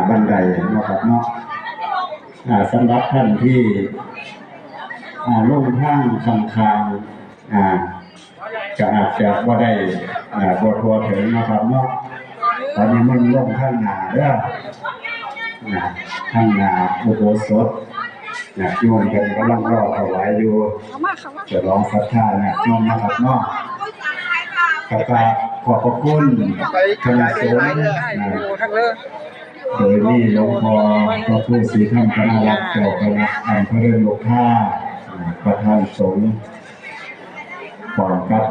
บันไดนะครับเนาะสำหรับท่านที่ลงทางข้างก็อาจจะบ่ได้บ่ทั่วถึงนะครับเนาะตอนนี้มันลงข้างหน้าเด้อข้างหน้าอุโบสถโยมเพิ่นกำลังรอถวายอยู่จะร้องศรัทธาโยมนะครับเนาะขอบพระคุณคณะสงฆ์โดยมีหลวงพ่อพระครูศรีธรรมคณรัตน์เจ้าคณะอำเภอโลกท่าประธานสงฆ์พร้อมกับ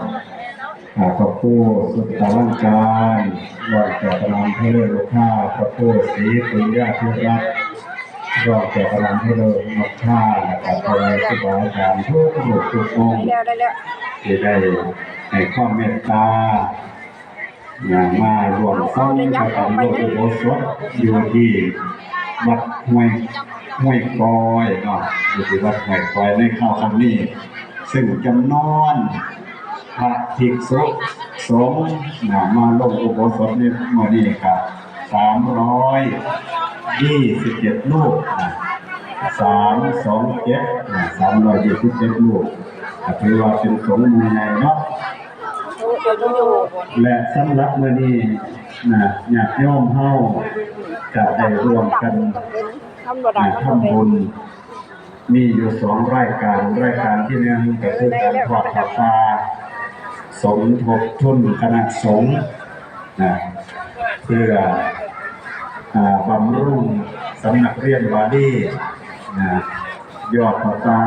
พระครูสุตตะลังการรองเจ้าคณะอำเภอโลกท่าพระครูศรีปุญญาภิรัตน์รองเจ้าคณะอำเภอโลกท่าและพระครูบาอาจารย์ทุกรูปทุกองค์ที่ได้ให้ความเมตตามารวมสร้างพระธรรมอุโบสถอยู่ที่วัดห้วยกอยเนาะอยู่ที่วัดห้วยกอยในข้าวคำนี้ซึ่งจำนวนพระภิกษุสงฆ์มาลงอุโบสถในมื้อนี้ครับ327รูป327รูปถือว่าเป็นสงฆ์หมู่ใหญ่เนาะและสำหรับมื้อนี้ญาติโยมเฮาจะได้ร่วมกันทำบุญมีอยู่2รายการที่1ก็คือการทอดผ้าป่าสมทบทุนคณะสงฆ์เพื่อบำรุงสำนักเรียนวาลียอดผ้าป่า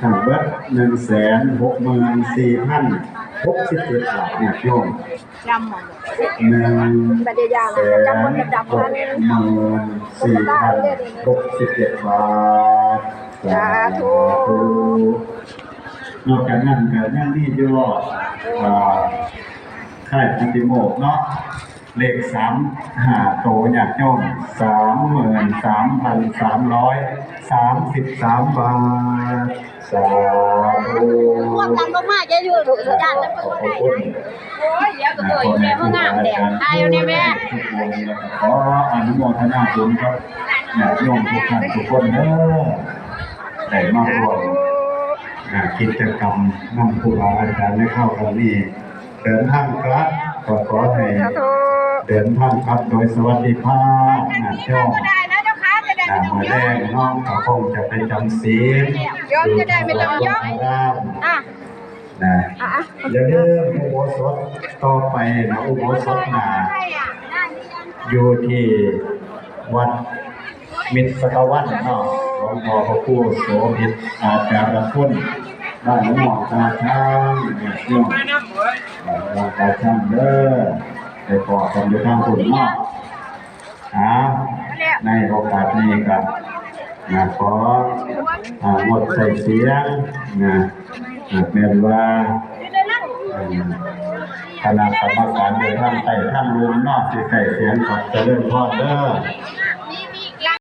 ทั้งเบิด164,067 บาทโยม164,067 บาทสาธุนอกจากนั้นก็ยังมียอดค่ายปฏิโมกข์เนาะเลข3 โตญาติโยม33,333 บาทสาธุร่วมกันมากๆจะอยู่ถูกจานแล้วก็ได้โอ้ยเดี๋ยวก็เคยแม่เมื่องามแดงตายอยู่ในแม่ขออนุโมทนาบุญครับญาติโยมทุกท่านทุกคนเด้อได้มาร่วมกิจกรรมนำครูบาอาจารย์ในเข้าครั้งนี้เดินทางครับขอให้เดินทางครับโดยสวัสดิภาพโยมมาแรกน้องเขาคงจะไปจำศีลย้อนจะได้ไม่ต้องย้อนอย่าลืมอุโบสถต่อไปอุโบสถอยู่ที่วัดมิตรสกวันเนาะหลวงพ่อพระครูโสภิตอาจารย์คุณบ้านหลวงหมอตาช่างโยมตาช่างเด้อไปขอกันอยู่ทางคุณเนาะในโอกาสนี้ครับของดใส่เสียงเป็นว่าคณะกรรมการโดยท่านไต่ท่านรุนนอกที่ใส่เสียงของเจริญพรเด้อ